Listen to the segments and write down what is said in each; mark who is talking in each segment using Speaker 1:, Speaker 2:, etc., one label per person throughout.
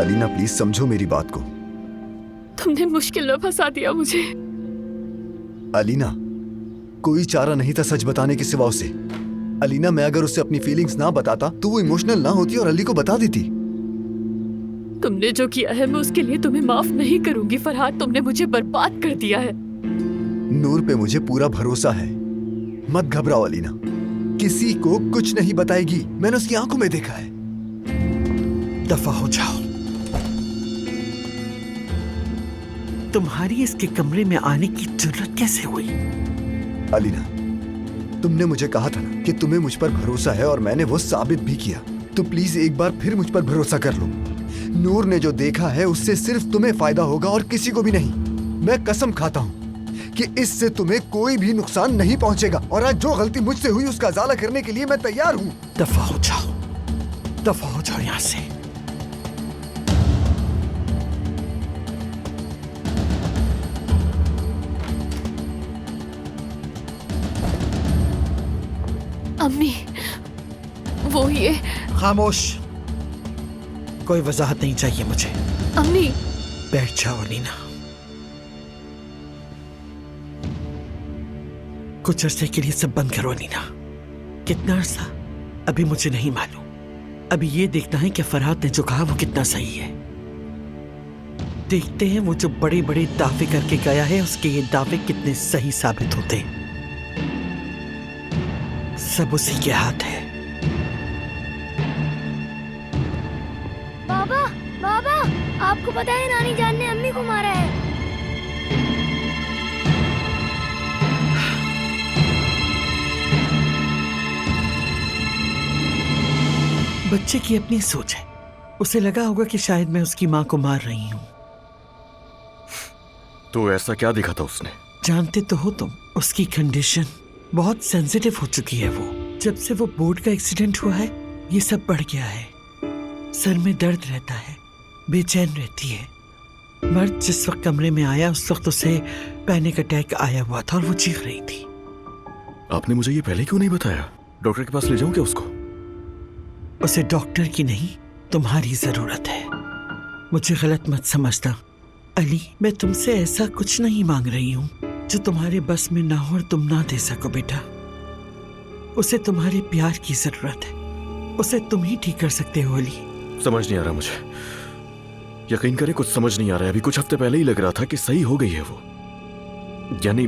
Speaker 1: Alina please समझो मेरी बात को।
Speaker 2: तुमने मुश्किल में फंसा दिया मुझे।
Speaker 1: अलीना, कोई चारा नहीं था सच बताने के सिवा उसे। अलीना, मैं अगर उसे अपनी फीलिंग्स ना बताता तो वो इमोशनल ना होती और अली को बता देती।
Speaker 2: तुमने जो किया है मैं उसके लिए तुम्हें माफ नहीं करूंगी फरहाद। तुमने मुझे बर्बाद कर दिया है।
Speaker 1: नूर पे मुझे पूरा भरोसा है। मत घबराओ अलीना, किसी को कुछ नहीं बताएगी। मैंने उसकी आंखों में देखा है।
Speaker 3: दफा हो जाओ। तुम्हारी इसके कमरे में आने की जरूरत कैसे हुई?
Speaker 1: अलीना, तुमने मुझे कहा था ना कि तुम्हें मुझ पर भरोसा है और मैंने वो साबित भी किया। तो प्लीज एक बार फिर मुझ पर भरोसा कर लो। नूर ने जो देखा है उससे सिर्फ तुम्हें फायदा होगा और किसी को भी नहीं। मैं कसम खाता हूँ कि इससे तुम्हें कोई भी नुकसान नहीं पहुंचेगा। और आज जो गलती मुझसे हुई उसका इजाला करने के लिए मैं तैयार हूँ।
Speaker 3: दफा हो जाओ, दफा हो जाओ यहाँ से।
Speaker 2: अम्मी, वो ये।
Speaker 3: खामोश, कोई वजाहत नहीं चाहिए मुझे।
Speaker 2: अम्मी।
Speaker 3: बैठ जाओ अलीना। कुछ अरसे के लिए सब बंद करो अलीना। कितना अरसा अभी मुझे नहीं मालूम। अभी ये देखना है कि फरहाद ने जो कहा वो कितना सही है। देखते हैं वो जो बड़े बड़े दावे करके गया है उसके ये दावे कितने सही साबित होते हैं। सब उसी के हाथ है।
Speaker 4: बाबा, बाबा, आपको पता है नानी जान ने अम्मी को मारा है।
Speaker 3: बच्चे की अपनी सोच है। उसे लगा होगा कि शायद मैं उसकी माँ को मार रही हूँ।
Speaker 5: तो ऐसा क्या देखा था उसने?
Speaker 3: जानते तो हो तुम, उसकी कंडीशन बहुत सेंसिटिव हो चुकी है। वो जब से वो बोट का एक्सीडेंट हुआ है ये सब बढ़ गया है। सर में दर्द रहता है, बेचैन रहती है। मर्द जिस वक्त कमरे में आया उस वक्त उसे पैनिक अटैक आया हुआ था और वो चीख रही थी।
Speaker 5: आपने मुझे ये पहले क्यों नहीं बताया? डॉक्टर के पास ले जाऊं क्या उसको?
Speaker 3: उसे डॉक्टर की नहीं तुम्हारी जरूरत है। मुझे गलत मत समझना अली, मैं तुमसे ऐसा कुछ नहीं मांग रही हूँ जो तुम्हारे बस में ना हो और तुम ना दे सको। बेटा, उसे तुम्हारे प्यार की जरूरत है। उसे तुम ही ठीक कर सकते हो अली।
Speaker 5: समझ नहीं आ रहा मुझे। यकीन करें कुछ समझ नहीं आ रहा है। अभी कुछ हफ्ते पहले ही लग रहा था कि सही हो गई है वो। यानी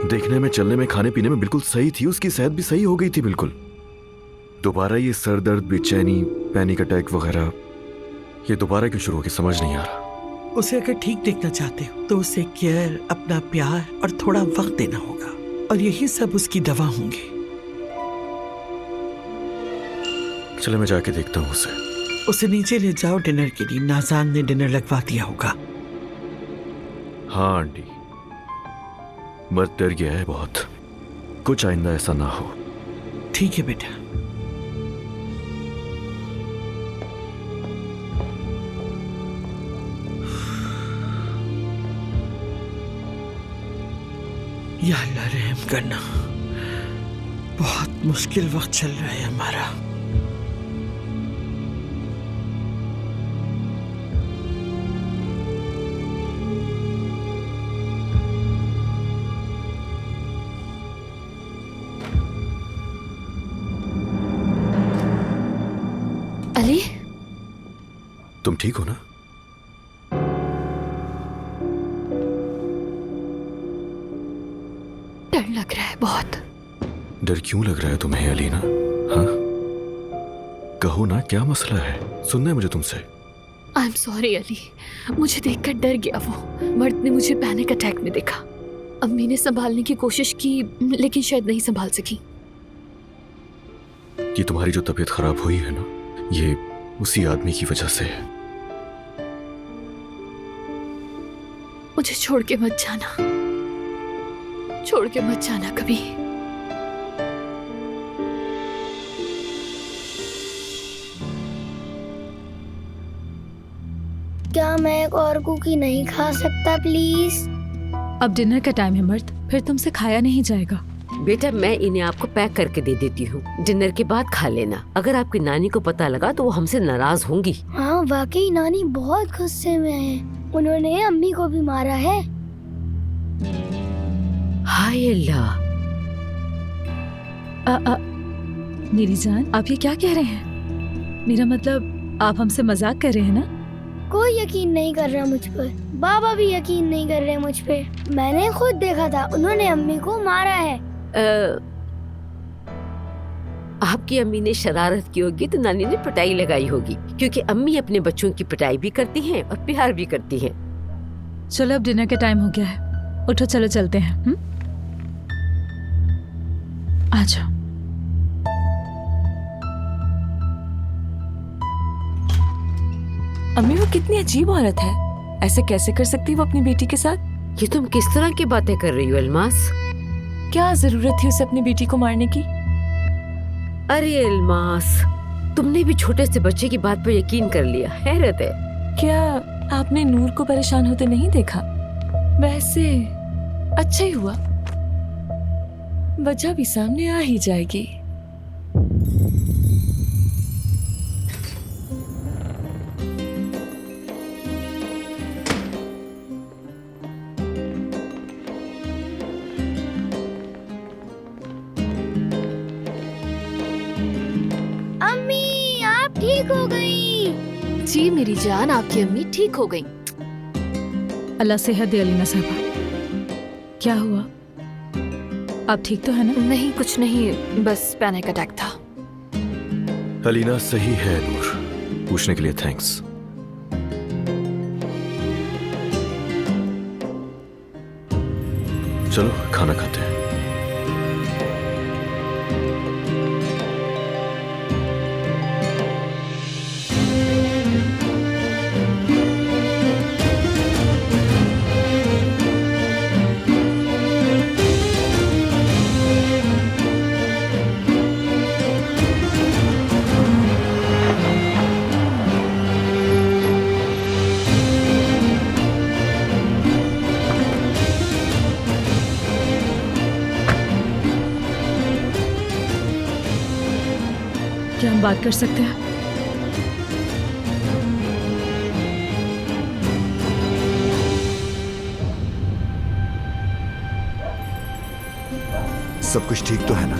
Speaker 5: देखने में, चलने में, खाने पीने में बिल्कुल सही थी। उसकी सेहत भी सही हो गई थी बिल्कुल। दोबारा ये सर दर्द, बेचैनी, पैनिक अटैक वगैरह ये दोबारा क्यों शुरू हो गया समझ नहीं आ रहा।
Speaker 3: उसे अगर ठीक देखना चाहते हो तो उसे केयर, अपना प्यार और थोड़ा वक्त देना होगा और यही सब उसकी दवा होंगे।
Speaker 5: चले मैं जाके देखता हूँ उसे।
Speaker 3: उसे नीचे ले जाओ डिनर के लिए। नाज़ान ने डिनर लगवा दिया होगा।
Speaker 5: हाँ आंटी, मर्द डर गया है बहुत। कुछ आइंदा ऐसा ना हो।
Speaker 3: ठीक है बेटा। या अल्लाह रहम करना। बहुत मुश्किल वक्त चल रहा है हमारा।
Speaker 2: अली,
Speaker 5: तुम ठीक हो ना?
Speaker 2: डर लग रहा है बहुत।
Speaker 5: डर क्यों लग रहा है तुम्हें अलीना? हाँ, कहो ना क्या मसला है? सुनना है मुझे तुमसे।
Speaker 2: आई एम सॉरी अली, मुझे देखकर डर गया वो। मर्द ने मुझे पैनिक अटैक में देखा। अम्मी ने संभालने की कोशिश की लेकिन शायद नहीं संभाल सकी।
Speaker 5: ये तुम्हारी जो तबीयत खराब हुई है ना, ये उसी आदमी की वजह से है।
Speaker 2: मुझे छोड़ के मत जाना, छोड़ के मत जाना कभी।
Speaker 4: क्या मैं एक और कुकी नहीं खा सकता प्लीज?
Speaker 6: अब डिनर का टाइम है मर्द, फिर तुमसे खाया नहीं जाएगा। बेटा मैं इन्हें आपको पैक करके दे देती हूँ, डिनर के बाद खा लेना। अगर आपकी नानी को पता लगा तो वो हमसे नाराज होंगी।
Speaker 4: हाँ वाकई नानी बहुत गुस्से में है, उन्होंने अम्मी को भी मारा है।
Speaker 6: हाय अल्लाह।
Speaker 7: मेरी जान, आप ये क्या कह रहे हैं? मेरा मतलब आप हमसे मजाक कर रहे हैं ना?
Speaker 4: कोई यकीन नहीं कर रहा मुझ पर, बाबा भी यकीन नहीं कर रहे मुझ पे। मैंने खुद देखा था, उन्होंने अम्मी को मारा है।
Speaker 6: आपकी अम्मी ने शरारत की होगी तो नानी ने पिटाई लगाई होगी, क्योंकि अम्मी अपने बच्चों की पिटाई भी करती हैं और प्यार भी करती हैं।
Speaker 7: चलो अब डिनर का टाइम हो गया है, उठो चलो चलते हैं। आ जाओ।
Speaker 8: अम्मी वो कितनी अजीब औरत है, ऐसे कैसे कर सकती है वो अपनी बेटी के साथ?
Speaker 6: ये तुम किस तरह की बातें कर रही हो अल्मास?
Speaker 8: क्या जरूरत थी उसे अपनी बेटी को मारने की?
Speaker 6: अरे अल्मास, तुमने भी छोटे से बच्चे की बात पर यकीन कर लिया, हैरत है।
Speaker 8: क्या आपने नूर को परेशान होते नहीं देखा? वैसे अच्छा ही हुआ, वजह भी सामने आ ही जाएगी।
Speaker 4: अम्मी आप ठीक हो गई?
Speaker 2: जी मेरी जान, आपकी अम्मी ठीक हो गई।
Speaker 7: अल्लाह सेहत दे अलीना साहबा। क्या हुआ, आप ठीक तो है ना?
Speaker 2: नहीं कुछ नहीं, बस पैनिक अटैक था।
Speaker 5: अलीना सही है नूर, पूछने के लिए थैंक्स। चलो खाना खाते हैं।
Speaker 7: क्या हम बात कर सकते हैं?
Speaker 1: सब कुछ ठीक तो है ना?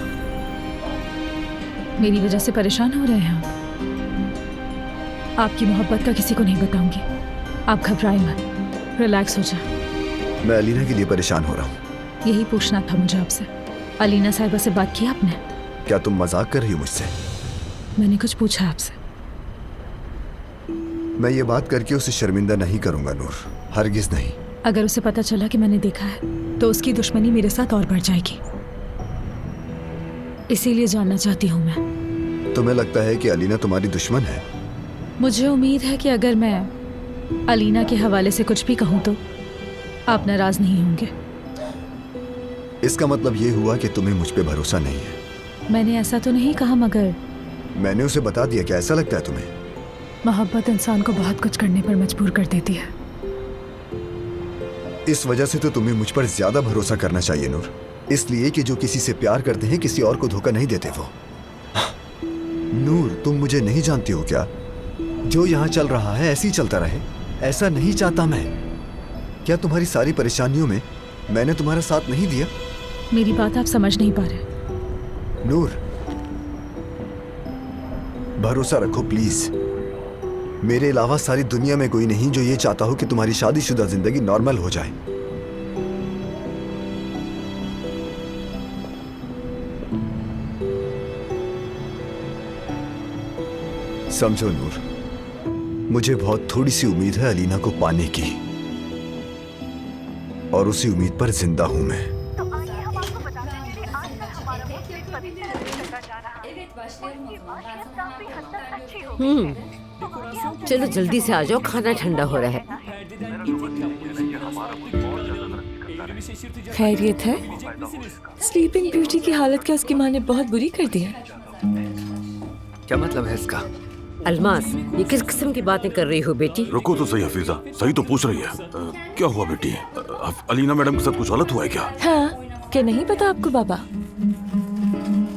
Speaker 7: मेरी वजह से परेशान हो रहे हैं आप? आपकी मोहब्बत का किसी को नहीं बताऊंगी, आप घबराए मत, रिलैक्स हो जाए।
Speaker 1: मैं अलीना के लिए परेशान हो रहा हूँ।
Speaker 7: यही पूछना था मुझे आपसे। अलीना साहिबा से बात की आपने?
Speaker 1: क्या तुम मजाक कर रही हो मुझसे?
Speaker 7: मैंने कुछ पूछा आपसे।
Speaker 1: मैं ये बात करके उसे शर्मिंदा नहीं करूंगा नूर, हरगिज नहीं।
Speaker 7: अगर उसे पता चला कि मैंने देखा है तो उसकी दुश्मनी मेरे साथ और बढ़ जाएगी, इसीलिए जानना चाहती हूँ मैं।
Speaker 1: तुम्हें लगता है कि अलीना तुम्हारी दुश्मन है?
Speaker 7: मुझे उम्मीद है कि अगर मैं अलीना के हवाले से कुछ भी कहूँ तो आप नाराज नहीं होंगे।
Speaker 1: इसका मतलब ये हुआ कि तुम्हें मुझ पे भरोसा नहीं है।
Speaker 7: मैंने ऐसा तो नहीं कहा, मगर
Speaker 1: मैंने उसे बता दिया। क्या ऐसा लगता है तुम्हें?
Speaker 7: मोहब्बत इंसान को बहुत कुछ करने पर मजबूर कर देती है।
Speaker 1: इस वजह से तो तुम्हें मुझ पर ज्यादा भरोसा करना चाहिए नूर, इसलिए कि जो किसी से प्यार करते हैं किसी और को धोखा नहीं देते वो। नूर तुम मुझे नहीं जानती हो क्या? जो यहाँ चल रहा है ऐसे ही चलता रहे, ऐसा नहीं चाहता मैं। क्या तुम्हारी सारी परेशानियों में मैंने तुम्हारा साथ नहीं दिया?
Speaker 7: मेरी बात आप समझ नहीं पा रहे।
Speaker 1: नूर भरोसा रखो प्लीज। मेरे अलावा सारी दुनिया में कोई नहीं जो ये चाहता हो कि तुम्हारी शादीशुदा जिंदगी नॉर्मल हो जाए। समझो नूर, मुझे बहुत थोड़ी सी उम्मीद है अलीना को पाने की, और उसी उम्मीद पर जिंदा हूं मैं।
Speaker 6: चलो जल्दी से आ जाओ, खाना ठंडा हो रहा है।
Speaker 8: खैरियत है? स्लीपिंग ब्यूटी की हालत क्या उसकी माँ ने बहुत बुरी कर दी है?
Speaker 9: क्या मतलब है इसका?
Speaker 6: अल्मास, ये किस किस्म की बातें कर रही हो बेटी?
Speaker 10: रुको तो सही हफीजा, सही तो पूछ रही है। क्या हुआ बेटी? अलीना मैडम के साथ कुछ गलत हुआ है क्या?
Speaker 8: हाँ, क्या नहीं पता आपको बाबा?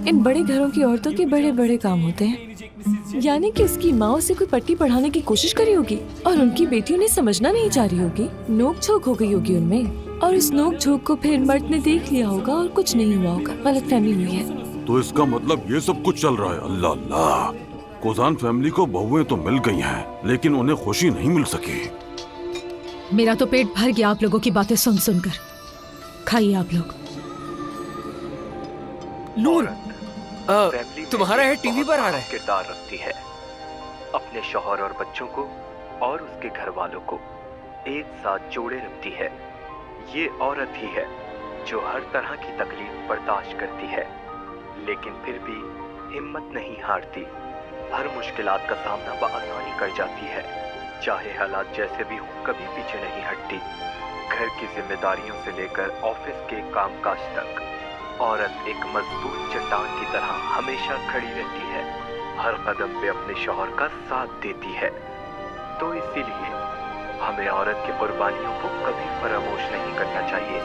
Speaker 8: इन बड़े घरों की औरतों के बड़े बड़े काम होते हैं। यानी कि उसकी माँ उसे कोई पट्टी पढ़ाने की कोशिश करी होगी और उनकी बेटी उन्हें समझना नहीं चाह रही होगी। नोक झोंक हो गई होगी उनमें और इस नोक झोंक को फिर मर्द ने देख लिया होगा और कुछ नहीं हुआ होगा, गलतफहमी हुई है।
Speaker 10: तो इसका मतलब ये सब कुछ चल रहा है। अल्लाह अल्लाह, कोजान फैमिली को बहुएं तो मिल गई हैं, लेकिन उन्हें खुशी नहीं मिल सकी।
Speaker 7: मेरा तो पेट भर गया आप लोगों की बातें सुन सुनकर। खाइए आप लोग।
Speaker 9: नूर, तुम्हारा है टीवी पर आ रहा है।
Speaker 11: किरदार रखती है, अपने शौहर और बच्चों को और उसके घर वालों को एक साथ जोड़े रखती है। ये औरत ही है जो हर तरह की तकलीफ बर्दाश्त करती है, लेकिन फिर भी हिम्मत नहीं हारती। हर मुश्किलात का सामना बआसानी कर जाती है, चाहे हालात जैसे भी हों, कभी पीछे नहीं हटती। घर की जिम्मेदारियों से लेकर ऑफिस के कामकाज तक औरत एक मजबूत चट्टान की तरह हमेशा खड़ी रहती है, हर कदम पे अपने शौहर का साथ देती है। तो इसीलिए हमें औरत की कुर्बानियों को कभी फरामोश नहीं करना चाहिए।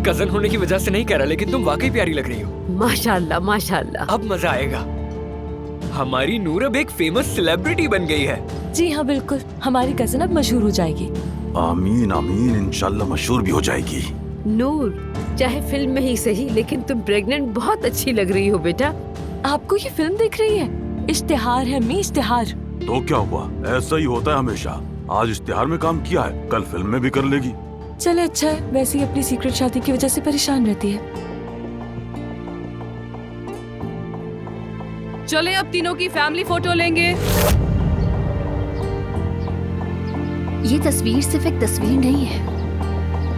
Speaker 9: कजन होने की वजह से नहीं कह रहा, लेकिन तुम वाकई प्यारी लग रही हो।
Speaker 6: माशाल्लाह माशाल्लाह।
Speaker 9: अब मजा आएगा। हमारी नूर अब एक फेमस सेलिब्रिटी बन गई है।
Speaker 8: जी हाँ बिल्कुल, हमारी कजन अब मशहूर हो जाएगी।
Speaker 10: आमीन आमीन, इंशाल्लाह मशहूर भी हो जाएगी।
Speaker 6: नूर, चाहे फिल्म में ही सही, लेकिन तुम प्रेग्नेंट बहुत अच्छी लग रही हो बेटा।
Speaker 8: आपको ये फिल्म दिख रही है? इश्तिहार है अम्मी, इश्तिहार।
Speaker 10: तो क्या हुआ, ऐसा ही होता है हमेशा। आज इश्तिहार में काम किया है, कल फिल्म में भी कर लेगी।
Speaker 8: चले अच्छा है, वैसे ही अपनी सीक्रेट शादी की वजह से परेशान रहती है।
Speaker 7: चले अब तीनों की फैमिली फोटो लेंगे।
Speaker 2: ये तस्वीर सिर्फ एक तस्वीर नहीं है,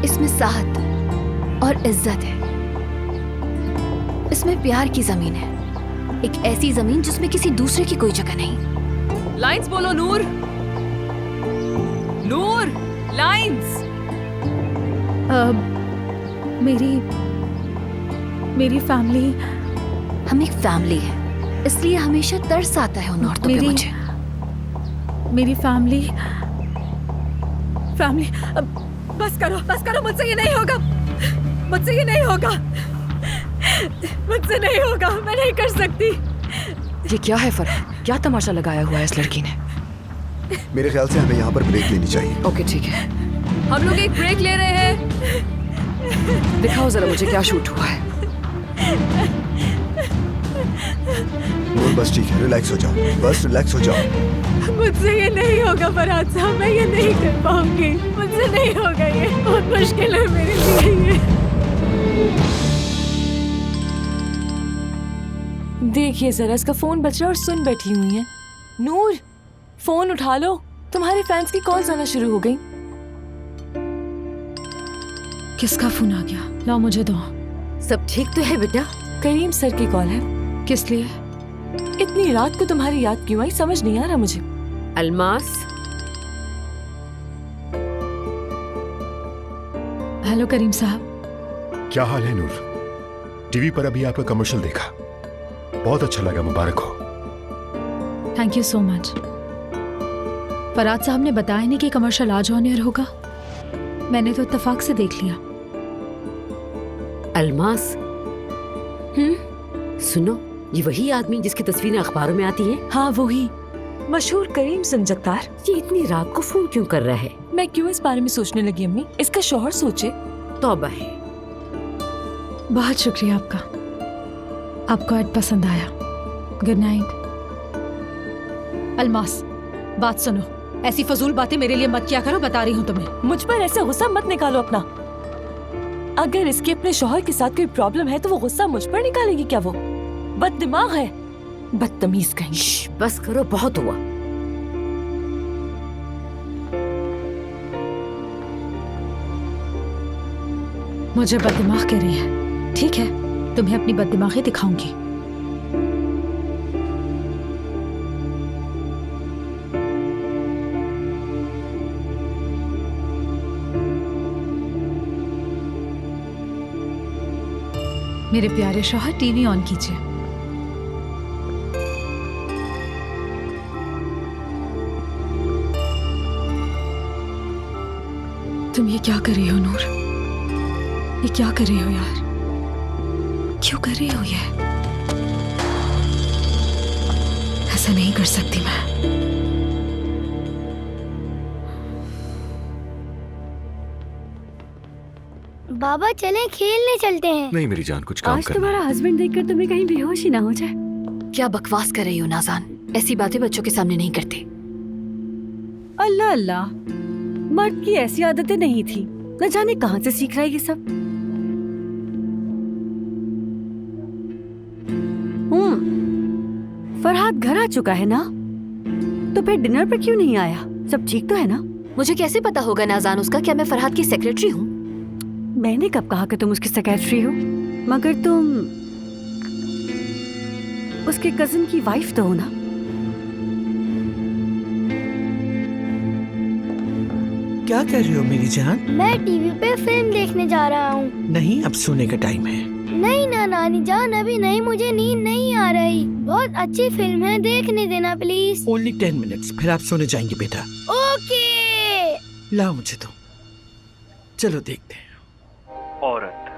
Speaker 2: इसमें साहत और इज्जत है। इसमें प्यार की जमीन है, एक ऐसी जमीन जिसमें किसी दूसरे की कोई जगह नहीं।
Speaker 7: लाइंस बोलो नूर, नूर लाइंस। मेरी फैमिली,
Speaker 2: हम एक फैमिली है, इसलिए हमेशा तरस आता है उन औरतों पे मुझे।
Speaker 7: मेरी फैमिली बस करो, मुझसे ये नहीं होगा, मुझसे ये नहीं होगा, मुझसे नहीं होगा, मैं नहीं कर सकती।
Speaker 12: ये क्या है फरहान, क्या तमाशा लगाया हुआ है इस लड़की ने?
Speaker 1: मेरे ख्याल से हमें यहाँ पर ब्रेक लेनी चाहिए।
Speaker 12: ओके ठीक है,
Speaker 7: हम लोग एक ब्रेक ले रहे हैं।
Speaker 12: दिखाओ जरा मुझे क्या शूट हुआ है।
Speaker 1: नूर बस ठीक है, रिलैक्स हो जाओ, बस रिलैक्स हो जाओ।
Speaker 7: मुझसे ये नहीं होगा फरहाद साहब, मैं ये नहीं कर पाऊंगी, मुझसे नहीं होगा, ये बहुत मुश्किल है मेरे लिए।
Speaker 8: देखिए जरा, इसका फोन बज रहा है और सुन बैठी हुई है। नूर, फोन उठा लो, तुम्हारे फैंस की कॉल्स आना शुरू हो गई।
Speaker 7: किसका फोन आ गया? लाओ मुझे दो।
Speaker 6: सब ठीक तो है बेटा?
Speaker 8: करीम सर की कॉल है।
Speaker 7: किस लिए?
Speaker 8: इतनी रात को तुम्हारी याद क्यों आई, समझ नहीं आ रहा मुझे।
Speaker 6: अलमास।
Speaker 7: हेलो करीम साहब।
Speaker 13: क्या हाल है नूर? टीवी पर अभी आपका कमर्शियल देखा, बहुत अच्छा लगा, मुबारक हो।
Speaker 7: Thank you so much. Farhad साहब ने बताया नहीं कि कमर्शियल आज ऑन एयर होगा, मैंने तो इत्तेफाक से देख लिया।
Speaker 6: अलमास, सुनो, ये वही आदमी जिसकी तस्वीरें अखबारों में आती हैं?
Speaker 8: हाँ वही, मशहूर करीम संजकतार।
Speaker 6: ये इतनी रात को फोन क्यों कर रहा है?
Speaker 8: मैं क्यों इस बारे में सोचने लगी अम्मी, इसका शौहर सोचे।
Speaker 6: तौबा है।
Speaker 7: बहुत शुक्रिया आपका, आपको ऐड पसंद आया। Good night. अलमास, बात सुनो,
Speaker 14: ऐसी फजूल बातें मेरे लिए मत किया करो, बता रही हूँ तुम्हें।
Speaker 8: मुझ पर ऐसे गुस्सा मत निकालो अपना। अगर इसके अपने शौहर के साथ कोई प्रॉब्लम है तो वो गुस्सा मुझ पर निकालेगी क्या? वो बददिमाग है, बदतमीज कहीं।
Speaker 6: बस करो, बहुत हुआ।
Speaker 14: मुझे बददिमाग कह रही है, ठीक है, तुम्हें अपनी बददिमागी दिखाऊंगी। मेरे प्यारे शौहर, टीवी ऑन कीजिए। तुम ये क्या कर रही हो नूर? ये क्या कर रही हो यार? क्यों कर रही हो ये? ऐसा नहीं कर सकती मैं।
Speaker 4: बाबा चलें खेलने चलते हैं।
Speaker 5: नहीं मेरी जान, कुछ काम
Speaker 7: आज
Speaker 5: करना
Speaker 7: तुम्हारा हस्बैंड देखकर तुम्हें कहीं बेहोश ही ना हो जाए।
Speaker 2: क्या बकवास कर रही हो नाज़ान? ऐसी बातें बच्चों के सामने नहीं करते।
Speaker 7: अल्लाह अल्लाह, मर्द की ऐसी आदतें नहीं थी, न जाने कहां से सीख रहा है ये सब। फरहाद घर आ चुका है ना, तो फिर डिनर पर क्यों नहीं आया? सब ठीक तो है ना?
Speaker 2: मुझे कैसे पता होगा नाज़ान उसका? क्या मैं फरहाद की सेक्रेटरी हूँ?
Speaker 7: मैंने कब कहा कि तुम उसकी सेक्रेटरी हो? मगर तुम उसके कजिन की वाइफ तो हो ना?
Speaker 3: क्या कर रही हो मेरी जान?
Speaker 4: मैं टीवी पे फिल्म देखने जा रहा हूँ।
Speaker 3: नहीं, अब सोने का टाइम है।
Speaker 4: नहीं ना नानी जान, अभी नहीं, मुझे नींद नहीं आ रही। बहुत अच्छी फिल्म है, देखने देना प्लीज।
Speaker 3: ओनली 10 मिनट्स, फिर आप सोने जाएंगे बेटा।
Speaker 4: ओके।
Speaker 3: लाओ मुझे तो, चलो देखते हैं।
Speaker 11: औरत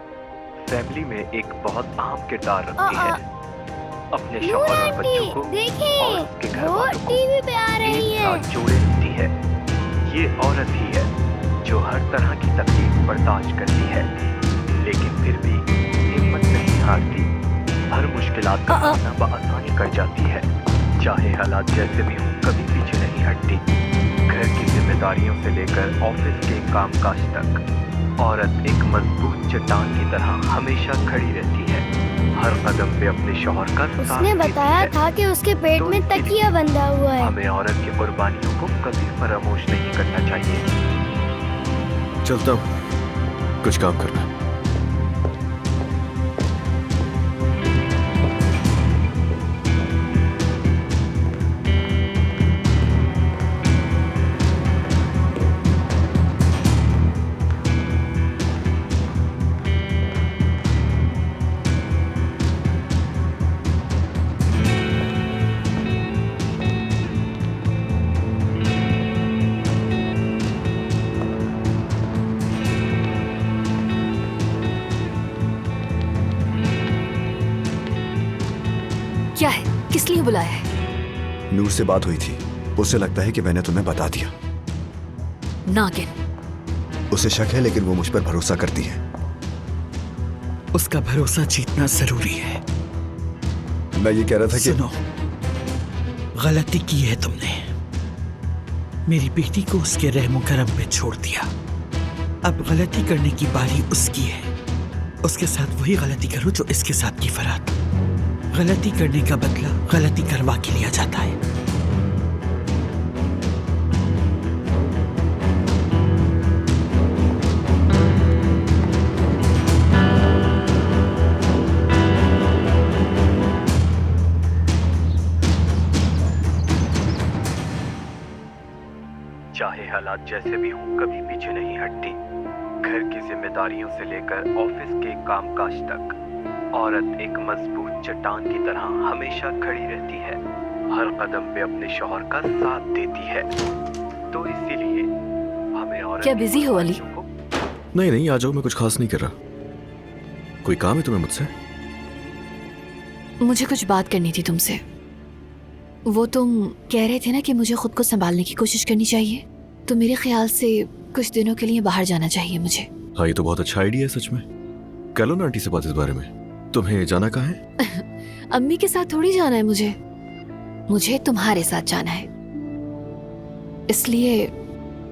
Speaker 11: फैमिली में एक बहुत अहम किरदार रखती है। अपने शौहर और बच्चों को और उसके घर वालों को
Speaker 4: टीवी पे आ रही
Speaker 11: एक
Speaker 4: है।
Speaker 11: साथ जोड़े रखती है। ये औरत ही है जो हर तरह की तकलीफ बर्दाश्त करती है, लेकिन फिर भी हिम्मत नहीं हारती। हर मुश्किलात का सामना बआसानी कर जाती है। चाहे हालात जैसे भी हों, कभी पीछे नहीं हटती। घर की जिम्मेदारियों से लेकर ऑफिस के कामकाज तक औरत एक मजबूत चट्टान की तरह हमेशा खड़ी रहती है। हर कदम पे अपने शौहर का साथ
Speaker 4: उसने
Speaker 11: देती
Speaker 4: बताया
Speaker 11: है।
Speaker 4: था कि उसके पेट में तकिया बंधा हुआ है।
Speaker 11: हमें औरत की कुर्बानियों को कभी फरामोश नहीं करना चाहिए।
Speaker 5: चलता हूँ, कुछ काम करना है।
Speaker 2: क्या है? किस लिए बुलाया है?
Speaker 1: नूर से बात हुई थी, उसे लगता है कि मैंने तुम्हें बता दिया।
Speaker 2: नागिन।
Speaker 1: उसे शक है, लेकिन वो मुझ पर भरोसा करती है।
Speaker 3: उसका भरोसा जीतना जरूरी है।
Speaker 1: मैं ये कह रहा था कि
Speaker 3: सुनो, गलती की है तुमने। मेरी बेटी को उसके रहमो करम पे छोड़ दिया। अब गलती करने की बारी उसकी है। उसके साथ वही गलती करो जो इसके साथ की फरहाद। गलती करने का बदला गलती करवा के लिया जाता है।
Speaker 11: चाहे हालात जैसे भी हों, कभी पीछे नहीं हटती। घर की जिम्मेदारियों से लेकर ऑफिस के कामकाज तक औरत एक मजबूत चट्टान की तरह हमेशा खड़ी रहती है। हर कदम पे अपने शौहर का साथ देती है। तो इसीलिए हमें औरत
Speaker 2: क्या बिजी हो अली?
Speaker 5: नहीं नहीं, आ जाओ, मैं कुछ खास नहीं कर रहा। कोई काम है तुम्हें मुझसे?
Speaker 2: मुझे कुछ बात करनी थी तुमसे। वो तुम कह रहे थे ना कि मुझे खुद को संभालने की कोशिश करनी चाहिए, तो मेरे ख्याल से कुछ दिनों के लिए बाहर जाना चाहिए मुझे।
Speaker 5: हाँ, ये तो बहुत अच्छा आइडिया है सच में। कर लो ना आंटी से बात इस बारे में। तुम्हें जाना कहाँ है?
Speaker 2: अम्मी के साथ थोड़ी जाना है मुझे तुम्हारे साथ जाना है। इसलिए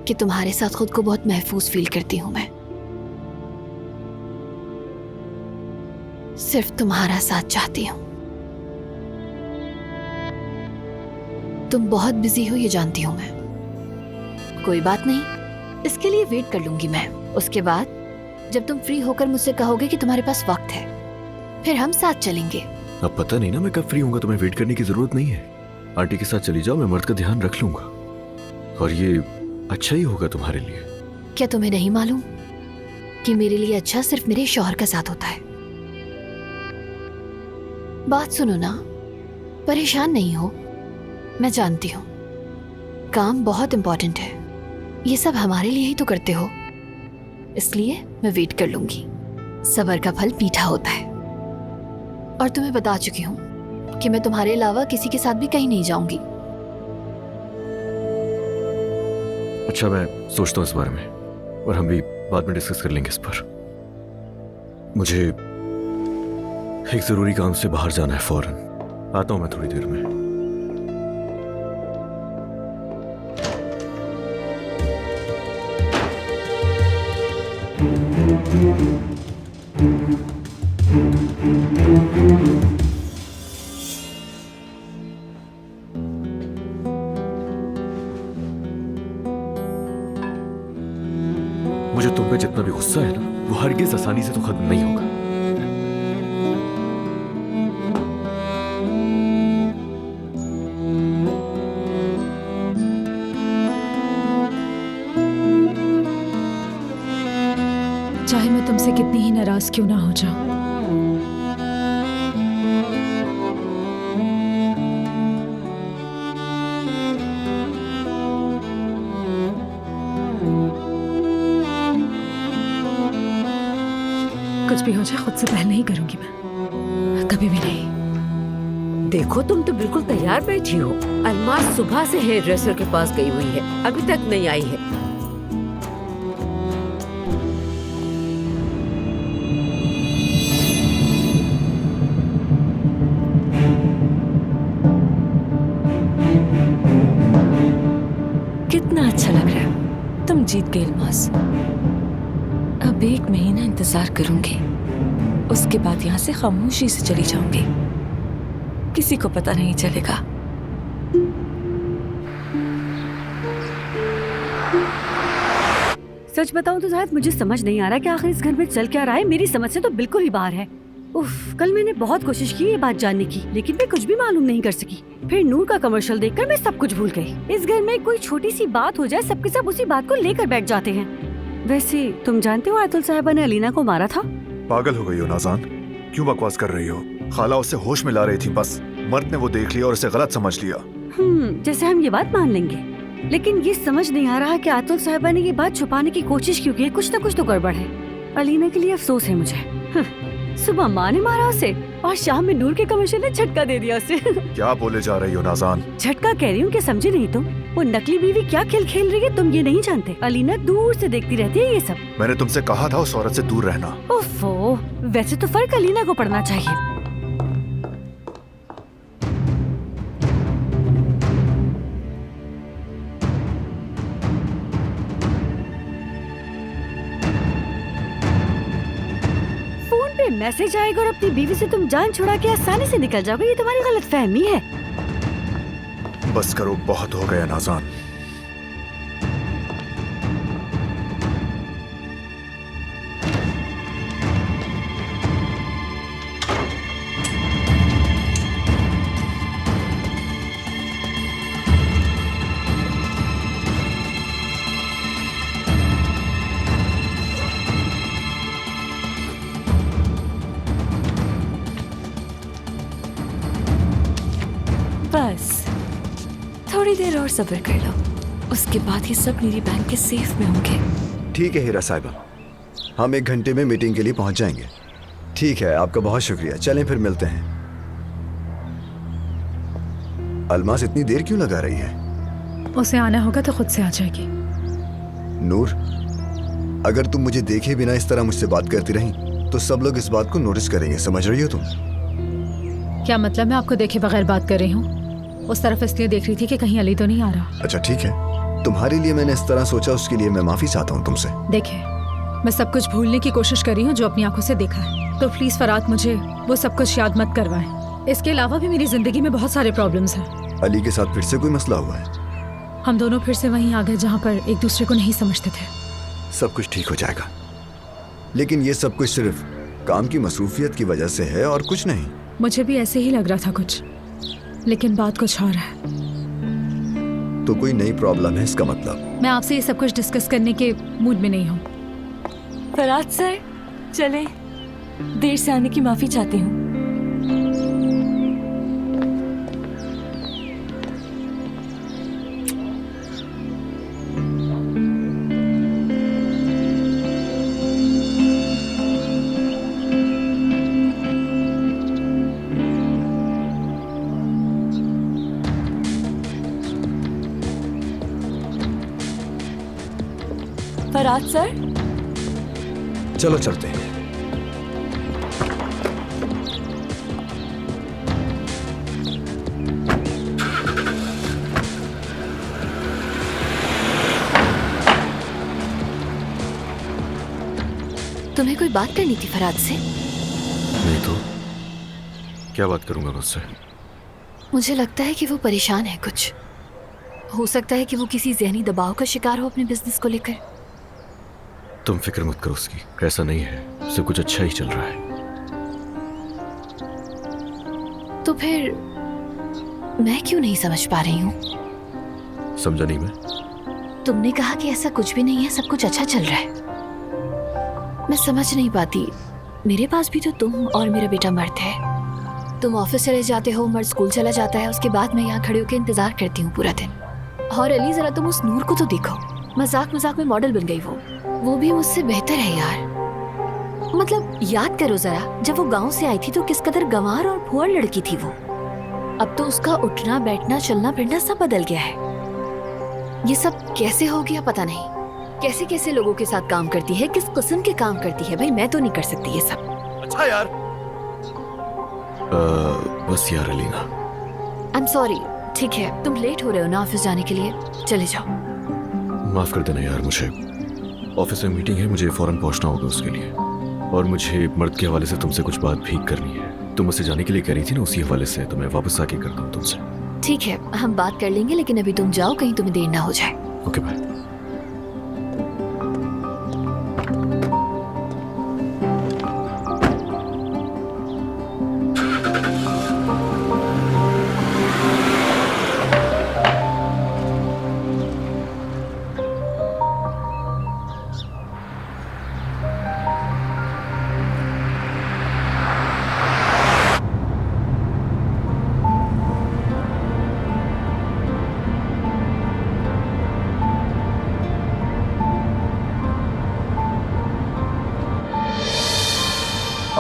Speaker 2: कि तुम्हारे साथ खुद को बहुत महफूज फील करती हूं मैं। सिर्फ तुम्हारा साथ चाहती हूं। तुम बहुत बिजी हो ये जानती हूं मैं। कोई बात नहीं, इसके लिए वेट कर लूंगी मैं। उसके बाद जब तुम फ्री होकर मुझसे कहोगे कि तुम्हारे पास वक्त है, फिर हम साथ चलेंगे।
Speaker 5: अब पता नहीं ना मैं कब फ्री होऊंगा, तुम्हें वेट करने की जरूरत नहीं है। आंटी के साथ चली जाओ, मैं मर्द का ध्यान रख लूंगा और ये अच्छा ही होगा तुम्हारे लिए।
Speaker 2: क्या तुम्हें नहीं मालूम कि मेरे लिए अच्छा सिर्फ मेरे शौहर का साथ होता है? बात सुनो ना, परेशान नहीं हो। मैं जानती हूँ काम बहुत इंपॉर्टेंट है, ये सब हमारे लिए ही तो करते हो, इसलिए मैं वेट कर लूंगी। सब्र का फल मीठा होता है। और तुम्हें बता चुकी हूँ कि मैं तुम्हारे अलावा किसी के साथ भी कहीं नहीं जाऊंगी।
Speaker 5: अच्छा, मैं सोचता हूँ इस बारे में और हम भी बाद में डिस्कस कर लेंगे इस पर। मुझे एक जरूरी काम से बाहर जाना है, फौरन आता हूँ मैं थोड़ी देर में। मुझे तुम पे जितना भी गुस्सा है ना, वो हरगिज आसानी से तो खत्म नहीं होगा।
Speaker 14: चाहे मैं तुमसे कितनी ही नाराज क्यों ना हो जाऊं, कुछ भी हो जाए खुद से पहले नहीं करूंगी मैं, कभी भी नहीं।
Speaker 6: देखो तुम तो बिल्कुल तैयार बैठी हो। अलमास सुबह से हेयर ड्रेसर के पास गई हुई है, अभी तक नहीं आई है।
Speaker 8: कितना अच्छा लग रहा है, तुम जीत गई अलमास। अब 1 महीना इंतजार करूंगी, उसके बाद यहाँ से खामोशी से चली जाऊंगी, किसी को पता नहीं चलेगा।
Speaker 7: सच बताऊं तो शायद मुझे समझ नहीं आ रहा कि आखिर इस घर में चल क्या रहा है। मेरी समझ से तो बिल्कुल ही बाहर है। उफ, कल मैंने बहुत कोशिश की ये बात जानने की, लेकिन मैं कुछ भी मालूम नहीं कर सकी। फिर नूर का कमर्शियल देखकर मैं सब कुछ भूल गई। इस घर में कोई छोटी सी बात हो जाए, सबके सब उसी बात को लेकर बैठ जाते हैं। वैसे तुम जानते हो आयतुल साहिबा ने अलीना को मारा था?
Speaker 15: पागल हो गई हो नाज़ान, क्यों बकवास कर रही हो? खाला उसे होश में ला रही थी, बस मर्द ने वो देख लिया और उसे गलत समझ लिया।
Speaker 7: जैसे हम ये बात मान लेंगे, लेकिन ये समझ नहीं आ रहा कि आयतुल साहिबा ने ये बात छुपाने की कोशिश क्यों की है। कुछ ना कुछ तो गड़बड़ है। अलीना के लिए अफसोस है मुझे। सुबह माँ ने मारा उसे और शाम में नूर के कमर्शियल ने झटका दे दिया उसे।
Speaker 15: क्या बोले जा रही हो नाज़ान?
Speaker 7: झटका कह रही हूँ कि समझे नहीं तुम? वो नकली बीवी क्या खेल खेल रही है, तुम ये नहीं जानते। अलीना दूर से देखती रहती है ये सब।
Speaker 15: मैंने तुमसे कहा था उस औरत से दूर रहना।
Speaker 7: ओफो, वैसे तो फर्क अलीना को पड़ना चाहिए। मैसेज आएगा और अपनी बीवी से तुम जान छुड़ा के आसानी से निकल जाओगे, ये तुम्हारी गलतफहमी है।
Speaker 15: बस करो, बहुत हो गया नाज़ान।
Speaker 8: बस थोड़ी देर और सब्र कर लो, उसके बाद ये सब मेरी बैंक के सेफ में होंगे।
Speaker 1: ठीक है हीरा साहिबा, हम 1 घंटे में मीटिंग के लिए पहुंच जाएंगे। ठीक है, आपका बहुत शुक्रिया। चलें फिर मिलते हैं। अलमास इतनी देर क्यों लगा रही है?
Speaker 14: उसे आना होगा तो खुद से आ जाएगी।
Speaker 1: नूर, अगर तुम मुझे देखे बिना इस तरह मुझसे बात करती रही तो सब लोग इस बात को नोटिस करेंगे। समझ रही हो तुम?
Speaker 14: क्या मतलब मैं आपको देखे बगैर बात कर रही हूँ? उस तरफ इसलिए देख रही थी कि कहीं अली तो नहीं आ रहा।
Speaker 1: अच्छा ठीक है, तुम्हारे लिए मैंने इस तरह सोचा, उसके लिए मैं माफी चाहता हूँ तुमसे।
Speaker 14: देखिए, मैं सब कुछ भूलने की कोशिश कर रही हूँ जो अपनी आंखों से देखा है, तो प्लीज फरात मुझे वो सब कुछ याद मत करवाएं। इसके अलावा भी मेरी जिंदगी में बहुत सारे प्रॉब्लम्स हैं।
Speaker 1: अली के साथ फिर से कोई मसला हुआ है?
Speaker 14: हम दोनों फिर से वहीं आ गए जहाँ पर एक दूसरे को नहीं समझते थे।
Speaker 1: सब कुछ ठीक हो जाएगा, लेकिन ये सब कुछ सिर्फ काम की मसरूफियत की वजह से है और कुछ नहीं।
Speaker 14: मुझे भी ऐसे ही लग रहा था कुछ, लेकिन बात कुछ और है।
Speaker 1: तो कोई नई प्रॉब्लम है इसका मतलब?
Speaker 14: मैं आपसे ये सब कुछ डिस्कस करने के मूड में नहीं हूँ।
Speaker 8: फराज सर, चले, देर से आने की माफी चाहती हूँ। फराज सर,
Speaker 1: चलो चलते हैं।
Speaker 2: तुम्हें कोई बात करनी थी फराज से?
Speaker 5: नहीं तो क्या बात करूंगा मैं उससे?
Speaker 2: मुझे लगता है कि वो परेशान है कुछ। हो सकता है कि वो किसी ज़हनी दबाव का शिकार हो अपने बिजनेस को लेकर।
Speaker 5: तुम फिक्र मत करो उसकी, ऐसा नहीं है, सब कुछ अच्छा ही चल रहा है।
Speaker 2: तो फिर मैं क्यों नहीं समझ पा रही हूँ?
Speaker 5: समझा नहीं मैं?
Speaker 2: तुमने कहा कि ऐसा कुछ भी नहीं है, सब कुछ अच्छा चल रहा है। मैं समझ नहीं पाती, मेरे पास भी तो तुम और मेरा बेटा मर्द है। तुम ऑफिस चले जाते हो, मर्द स्कूल चला जाता है, उसके बाद मैं यहाँ खड़े होकर इंतजार करती हूँ पूरा दिन। और अली, जरा तुम उस नूर को तो देखो, मजाक मजाक में मॉडल बन गई वो भी मुझसे बेहतर है यार। मतलब याद करो जरा, जब वो गांव से आई थी तो किस कदर गंवार और भुअर लड़की थी वो। अब तो उसका उठना बैठना चलना फिरना सब बदल गया है। ये सब कैसे हो गया पता नहीं। कैसे कैसे लोगों के साथ काम करती है, किस किस्म के काम करती है, भाई मैं तो नहीं कर सकती ये सब।
Speaker 5: अच्छा यार, बस यार अलीना,
Speaker 2: आई एम सॉरी। ठीक है, तुम लेट हो रहे हो ना ऑफिस जाने के लिए, चले जाओ।
Speaker 5: माफ कर देना यार, मुझे ऑफिस में मीटिंग है, मुझे फौरन पहुंचना होगा उसके लिए। और मुझे मर्द के हवाले से तुमसे कुछ बात भी करनी है। तुम मुझसे जाने के लिए कह रही थी ना, उसी हवाले से तो मैं वापस आके करता हूँ तुमसे।
Speaker 2: ठीक है, हम बात कर लेंगे, लेकिन अभी तुम जाओ, कहीं तुम्हें देर ना हो जाए।
Speaker 5: Okay bye.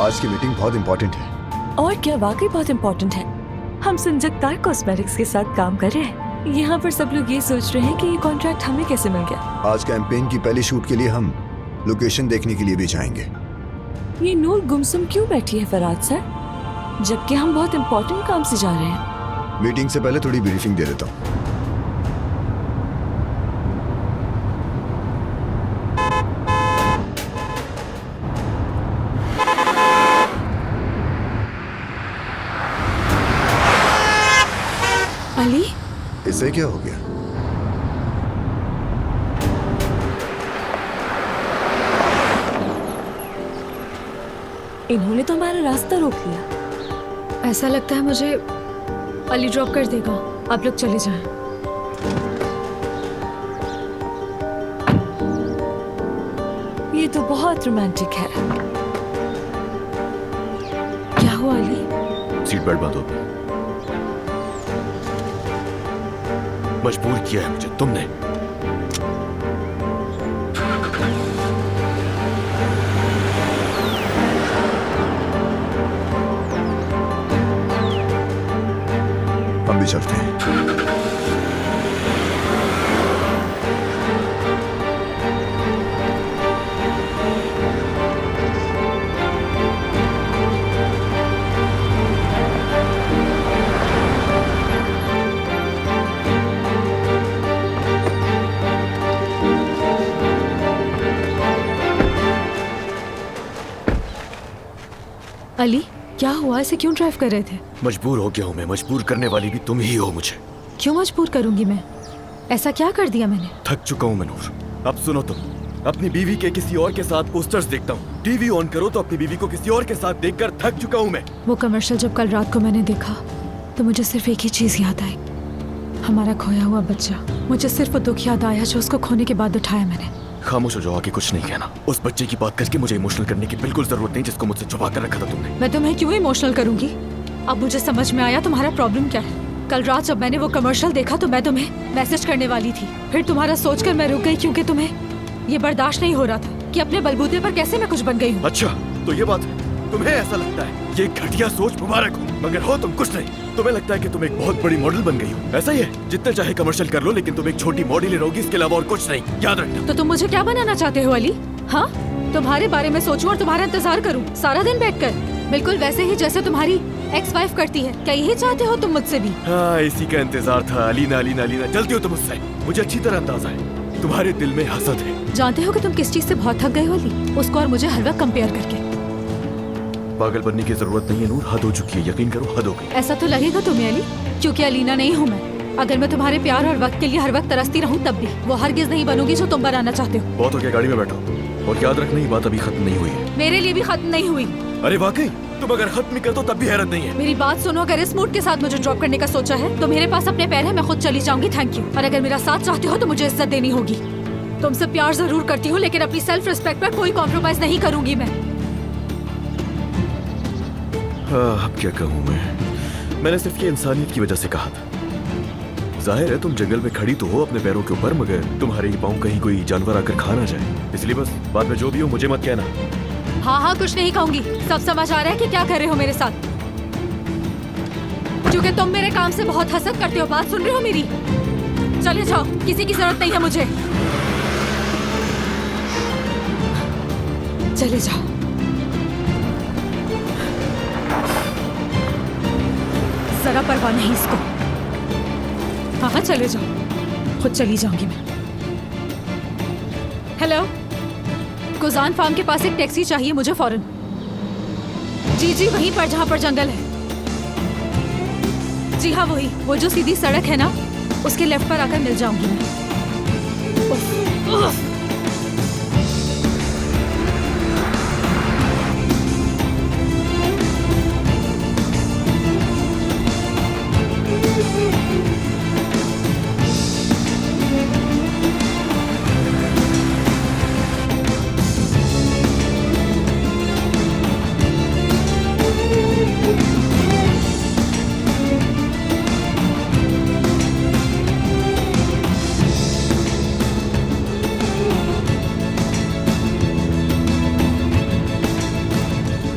Speaker 1: आज की मीटिंग बहुत इंपॉर्टेंट है।
Speaker 8: और क्या, वाकई बहुत इम्पोर्टेंट है। हम संजगतार कॉस्मेटिक्स के साथ काम कर रहे हैं। यहाँ पर सब लोग ये सोच रहे हैं कि ये कॉन्ट्रैक्ट हमें कैसे मिल गया।
Speaker 1: आज कैंपेन की पहली शूट के लिए हम लोकेशन देखने के लिए भी जाएंगे।
Speaker 8: ये नूर गुमसुम क्यों बैठी है फराज सर, जबकि हम बहुत इम्पोर्टेंट काम से जा रहे हैं।
Speaker 1: मीटिंग से पहले थोड़ी ब्रीफिंग दे देता हूँ।
Speaker 8: अली,
Speaker 1: इसे क्या हो गया?
Speaker 8: इन्होंने तो हमारा रास्ता रोक लिया।
Speaker 14: ऐसा लगता है मुझे अली ड्रॉप कर देगा। आप लोग चले जाएं।
Speaker 8: ये तो बहुत रोमांटिक है। क्या हुआ अली?
Speaker 5: सीट बेल्ट बांधो। मजबूर किया है मुझे तुमने।
Speaker 1: हम भी चलते हैं।
Speaker 14: अली, क्या हुआ? ऐसे क्यों ड्राइव कर रहे थे?
Speaker 5: मजबूर हो गया हूँ मैं, मजबूर करने वाली भी तुम ही हो मुझे।
Speaker 14: क्यों मजबूर करूंगी मैं? ऐसा क्या कर दिया मैंने?
Speaker 5: थक चुका हूँ मैं नूर। अब सुनो तुम, अपनी बीवी के किसी और के साथ पोस्टर्स देखता हूँ, टीवी ऑन करो तो अपनी बीवी को किसी और के साथ देखकर थक चुका हूँ मैं।
Speaker 14: वो कमर्शियल जब कल रात को मैंने देखा तो मुझे सिर्फ एक ही चीज याद आई, हमारा खोया हुआ बच्चा। मुझे सिर्फ वो दुख याद आया जो उसको खोने के बाद उठाया मैंने।
Speaker 5: खामोश हो जाओ, आगे कुछ नहीं कहना। उस बच्चे की बात करके मुझे इमोशनल करने की बिल्कुल जरूरत नहीं जिसको मुझसे छुपा कर रखा था तुमने।
Speaker 14: मैं तुम्हें क्यों इमोशनल करूंगी? अब मुझे समझ में आया तुम्हारा प्रॉब्लम क्या है। कल रात जब मैंने वो कमर्शियल देखा तो मैं तुम्हें मैसेज करने वाली थी, फिर तुम्हारा सोचकर मैं रुक गई क्योंकि तुम्हें ये बर्दाश्त नहीं हो रहा था कि अपने बलबूते पर कैसे मैं कुछ बन गई हूँ।
Speaker 5: अच्छा, तो ये बात तुम्हें ऐसा लगता है? ये घटिया सोच, मुबारक हो, मगर हो तुम कुछ नहीं। तुम्हें लगता है कि तुम एक बहुत बड़ी मॉडल बन गई हो, ऐसा ही है? जितने चाहे कमर्शियल कर लो, लेकिन तुम एक छोटी मॉडल रहोगी, इसके अलावा और कुछ नहीं, याद रखना।
Speaker 14: तो तुम मुझे क्या बनाना चाहते हो अली? हाँ, तुम्हारे बारे में सोचूं और तुम्हारा इंतजार करूं सारा दिन बैठकर, बिल्कुल वैसे ही जैसे तुम्हारी एक्स वाइफ करती है। क्या यही चाहते हो तुम मुझसे भी?
Speaker 5: हाँ, इसी का इंतजार था। अलीना अलीना अलीना, जलती हो तुम मुझसे, मुझे अच्छी तरह अंदाजा है। तुम्हारे दिल में हसद है।
Speaker 14: जानते हो कि तुम किस चीज से बहुत थक गए हो अली? उसको और मुझे हर वक्त कंपेयर करके।
Speaker 5: पागल बनने की जरूरत नहीं है नूर, हद हो चुकी है, यकीन करो हद हो गई।
Speaker 14: ऐसा तो लगेगा तुम्हें अली, क्योंकि अलीना नहीं हूँ मैं। अगर मैं तुम्हारे प्यार और वक्त के लिए हर वक्त तरसती रहूँ तब भी वो हरगिज नहीं बनूंगी जो तुम बनाना चाहते हो।
Speaker 5: बहुत हो गया, गाड़ी में बैठो। और याद रखना, ये बात अभी खत्म नहीं हुई है।
Speaker 14: मेरे लिए भी खत्म नहीं हुई।
Speaker 5: अरे वाकई, तुम अगर खत्म नहीं कर दो तब भी हैरत नहीं है।
Speaker 14: मेरी बात सुनो, अगर इस मूड के साथ मुझे ड्रॉप करने का सोचा है तो मेरे पास अपने पैर है, मैं खुद चली जाऊंगी, थैंक यू। और अगर मेरा साथ चाहते हो तो मुझे इज्जत देनी होगी। तुमसे प्यार जरूर करती हूँ लेकिन अपनी सेल्फ रिस्पेक्ट पर कोई कॉम्प्रोमाइज नहीं करूंगी मैं।
Speaker 5: अब क्या कहूँ मैंने सिर्फ ये इंसानियत की वजह से कहा था। जाहिर है तुम जंगल में खड़ी तो हो अपने पैरों के ऊपर, मगर तुम्हारे ही पाँव कहीं कोई जानवर आकर खा ना जाए, इसलिए बस बाद में जो भी हो मुझे मत कहना।
Speaker 14: हाँ हाँ, कुछ नहीं कहूंगी, सब समझ आ रहा है कि क्या कर रहे हो मेरे साथ, क्योंकि तुम मेरे काम से बहुत हसद करते हो। बात सुन रहे हो मेरी? चले जाओ, किसी की जरूरत नहीं है मुझे, चले जाओ। जरा परवाह नहीं इसको। हाँ हाँ, चले जाओ, खुद चली जाऊंगी मैं। हेलो, गुजान फार्म के पास एक टैक्सी चाहिए मुझे फौरन। जी जी, वहीं पर जहाँ पर जंगल है। जी हाँ वही, वो जो सीधी सड़क है ना, उसके लेफ्ट पर आकर मिल जाऊंगी मैं। उफ, उफ।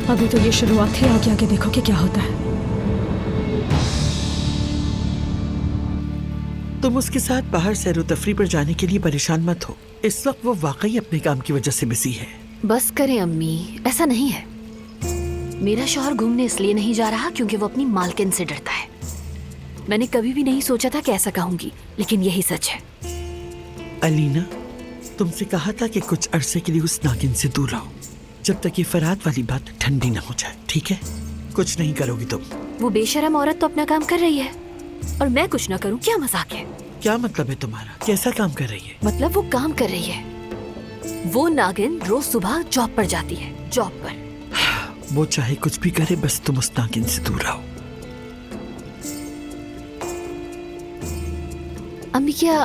Speaker 14: अभी तो ये शुरुआत है, आगे आगे देखो कि क्या होता है।
Speaker 3: तुम उसके साथ बाहर सैरो तफरी पर जाने के लिए परेशान मत हो, इस वक्त वो वाकई अपने काम की वजह से बिजी है।
Speaker 2: बस करें अम्मी, ऐसा नहीं है। मेरा शौहर घूमने इसलिए नहीं जा रहा क्योंकि वो अपनी मालकिन से डरता है। मैंने कभी भी नहीं सोचा था कि ऐसा कहूंगी, लेकिन यही सच है।
Speaker 3: अलीना, तुमसे कहा था कि कुछ अरसे के लिए उस नागिन से दूर रहो, जब तक ये फरात वाली बात ठंडी ना हो जाए, ठीक है? कुछ नहीं करोगी तुम।
Speaker 2: वो बेशरम औरत तो अपना काम कर रही है और मैं कुछ ना करूं, क्या मजाक है?
Speaker 3: क्या मतलब है तुम्हारा? कैसा काम कर रही है?
Speaker 2: मतलब वो काम कर रही है। वो नागिन रोज सुबह जॉब पर जाती है, जॉब पर।
Speaker 3: वो चाहे कुछ भी करे, बस तुम उस नागिन से दूर रहो।
Speaker 2: अम्मी, क्या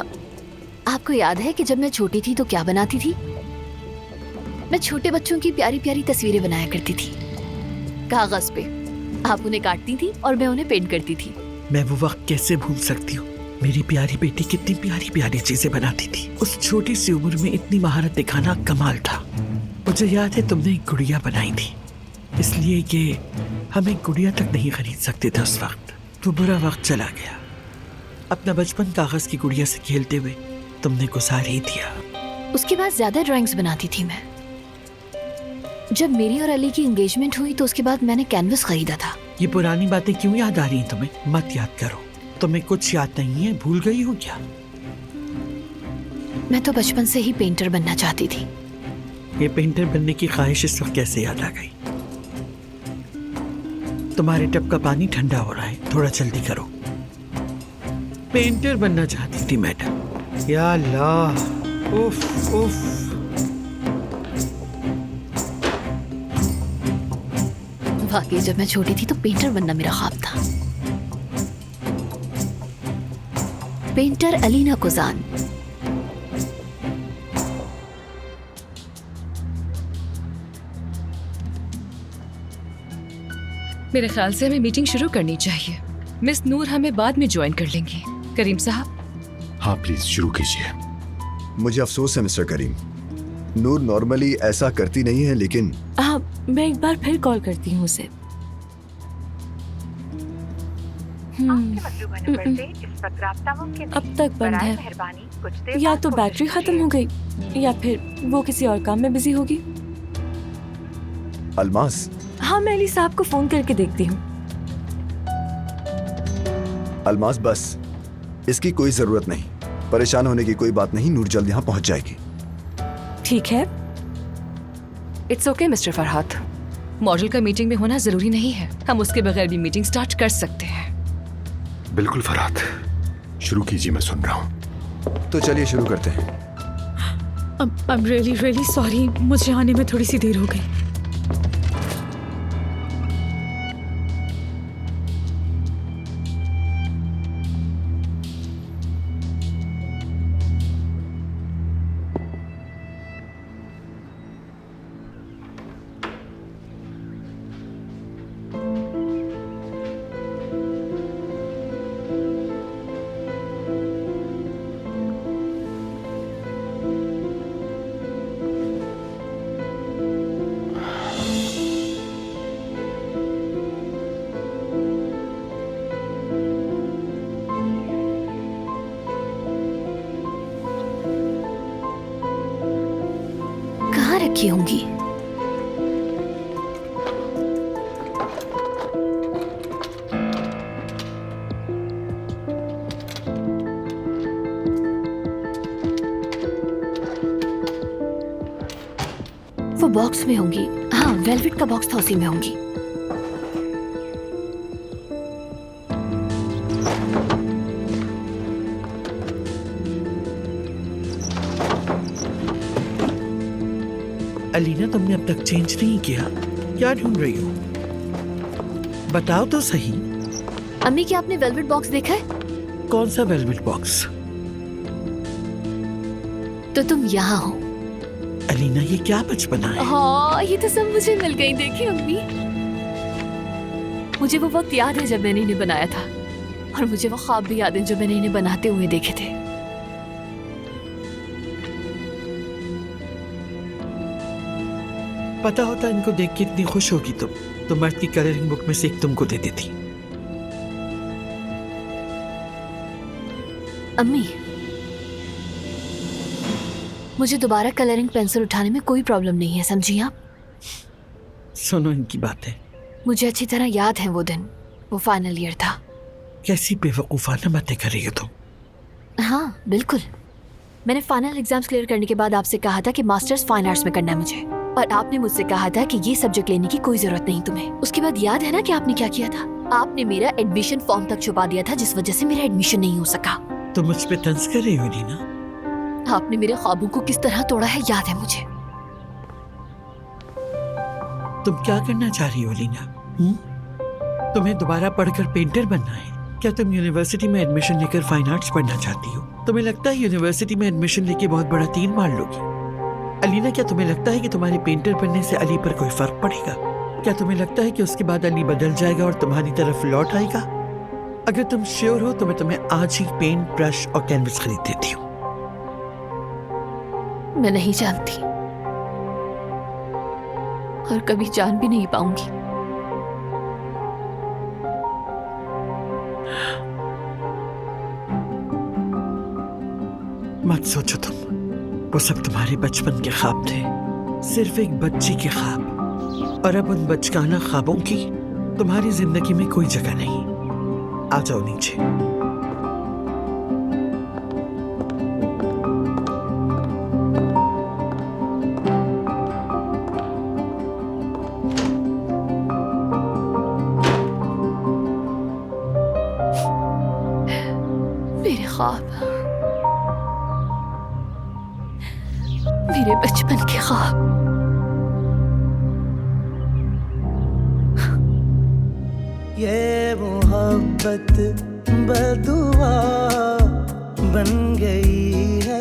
Speaker 2: आपको याद है कि जब मैं छोटी थी तो क्या बनाती थी? मैं छोटे बच्चों की प्यारी प्यारी तस्वीरें बनाया करती थी कागज पे। आप उन्हें काटती थी और मैं उन्हें पेंट करती थी।
Speaker 3: मैं वो वक्त कैसे भूल सकती हूँ? मेरी प्यारी बेटी कितनी प्यारी प्यारी चीजें बनाती थी। उस छोटी सी उम्र में इतनी महारत दिखाना कमाल था। मुझे याद है तुमने एक गुड़िया बनाई थी, इसलिए कि हम एक गुड़िया तक नहीं खरीद सकते थे उस वक्त। वो बुरा वक्त चला गया। अपना बचपन कागज की गुड़िया से खेलते हुए तुमने गुजार ही दिया।
Speaker 2: उसके बाद ज्यादा ड्राइंग्स बनाती थी मैं। जब मेरी और अली की एंगेजमेंट हुई तो उसके बाद मैंने कैनवस खरीदा था।
Speaker 3: ये पुरानी बातें क्यों याद आ रही हैं तुम्हें? मत याद करो। तुम्हें कुछ याद नहीं है? भूल गई हो क्या?
Speaker 2: मैं तो बचपन से ही पेंटर बनना चाहती थी।
Speaker 3: ये पेंटर बनने की ख्वाहिश इस वक्त कैसे याद आ गई? तुम्हारे टब का पानी ठंडा हो रहा है, थोड़ा जल्दी करो। पेंटर बनना चाहती थी मैडम। या अल्लाह, उफ उफ।
Speaker 2: वाकई जब मैं छोटी थी तो पेंटर बनना मेरा ख्वाब था। पेंटर अलीना कुजान।
Speaker 12: मेरे ख्याल से हमें मीटिंग शुरू करनी चाहिए। मिस नूर हमें बाद में ज्वाइन कर लेंगी। करीम साहब।
Speaker 13: हाँ प्लीज शुरू कीजिए।
Speaker 1: मुझे अफसोस है मिस्टर करीम, नूर नॉर्मली ऐसा करती नहीं है, लेकिन
Speaker 8: हाँ, मैं एक बार फिर कॉल करती हूँ उसे। अब तक बंद है। या तो बैटरी खत्म हो गई या फिर वो किसी और काम में बिजी होगी।
Speaker 1: अलमास।
Speaker 8: हाँ, मैं अली साहब को फोन करके देखती हूँ।
Speaker 1: अलमास बस, इसकी कोई जरूरत नहीं, परेशान होने की कोई बात नहीं, नूर जल्द यहाँ पहुँच जाएगी।
Speaker 8: ठीक है।
Speaker 12: It's okay mister Farhad, model का मीटिंग में होना जरूरी नहीं है, हम उसके बगैर भी मीटिंग स्टार्ट कर सकते हैं।
Speaker 13: बिल्कुल फरहाद, शुरू कीजिए, मैं सुन रहा हूँ।
Speaker 1: तो चलिए शुरू करते हैं।
Speaker 14: आई एम रियली सॉरी, मुझे आने में थोड़ी सी देर हो गई।
Speaker 2: रखी होंगी। वो बॉक्स में होंगी। हाँ, वेलवेट का बॉक्स था, उसी में होंगी।
Speaker 3: अलीना, तुमने अब तक चेंज नहीं किया, क्या ढूंढ रही हो? बताओ तो सही।
Speaker 2: अम्मी, क्या आपने वेलवेट बॉक्स देखा है?
Speaker 3: कौन सा वेलवेट बॉक्स?
Speaker 2: तो तुम यहाँ हो।
Speaker 3: अलीना, ये क्या बचपना है?
Speaker 2: हाँ, ये तो सब मुझे मिल गई। देखी अम्मी, मुझे वो वक्त याद है जब मैंने इन्हें बनाया था, और मुझे वो ख्वाब भी याद है जो मैंने इन्हें बनाते हुए देखे थे।
Speaker 3: पता होता इनको देख के इतनी खुश होगी तुम, तो मर्द की कलरिंग बुक में से एक तुमको दे देती।
Speaker 2: अम्मी, मुझे दोबारा कलरिंग पेंसिल उठाने में कोई प्रॉब्लम नहीं है, समझी आप?
Speaker 3: सुनो इनकी बातें।
Speaker 2: मुझे अच्छी तरह याद है वो दिन, वो फाइनल ईयर था।
Speaker 3: कैसी बेवकूफाना बातें कर रही हो तुम?
Speaker 2: हाँ बिल्कुल, मैंने फाइनल एग्जाम्स क्लियर करने के बाद आपसे कहा था कि मास्टर्स फाइन आर्ट्स में करना है मुझे, और आपने मुझसे कहा था कि ये सब्जेक्ट लेने की कोई जरूरत नहीं तुम्हें। उसके बाद याद है ना कि आपने क्या किया था? आपने मेरा एडमिशन फॉर्म तक छुपा दिया था, जिस वजह से मेरा एडमिशन नहीं हो सका।
Speaker 3: तुम मुझ पे तंज कर रही हो रीना?
Speaker 2: आपने मेरे ख्वाबों को किस तरह तोड़ा है याद है मुझे।
Speaker 3: तुम क्या करना चाह रही हो लीना? तुम्हें दोबारा पढ़कर पेंटर बनना है क्या? तुम यूनिवर्सिटी में एडमिशन लेकर फाइन आर्ट्स पढ़ना चाहती हो? तुम्हें लगता है यूनिवर्सिटी में एडमिशन लेके बहुत बड़ा तीर मार लोगी? अलीना, क्या तुम्हें लगता है कि तुम्हारे पेंटर बनने से अली पर कोई फर्क पड़ेगा? क्या तुम्हें लगता है कि उसके बाद अली बदल जाएगा और तुम्हारी तरफ लौट आएगा? अगर तुम श्योर हो तो मैं तुम्हें आज ही पेंट, ब्रश और कैनवस खरीद देती हूँ।
Speaker 2: मैं नहीं जानती, और कभी जान भी नहीं पाऊंगी।
Speaker 3: मत सोचो तुम, वो सब तुम्हारे बचपन के ख्वाब थे, सिर्फ एक बच्ची के ख्वाब। और अब उन बचकाना ख्वाबों की तुम्हारी जिंदगी में कोई जगह नहीं। आ जाओ नीचे।
Speaker 2: ख्वाब, मेरे बचपन के ख्वाब।
Speaker 16: ये मोहब्बत बदुआ बन गई है।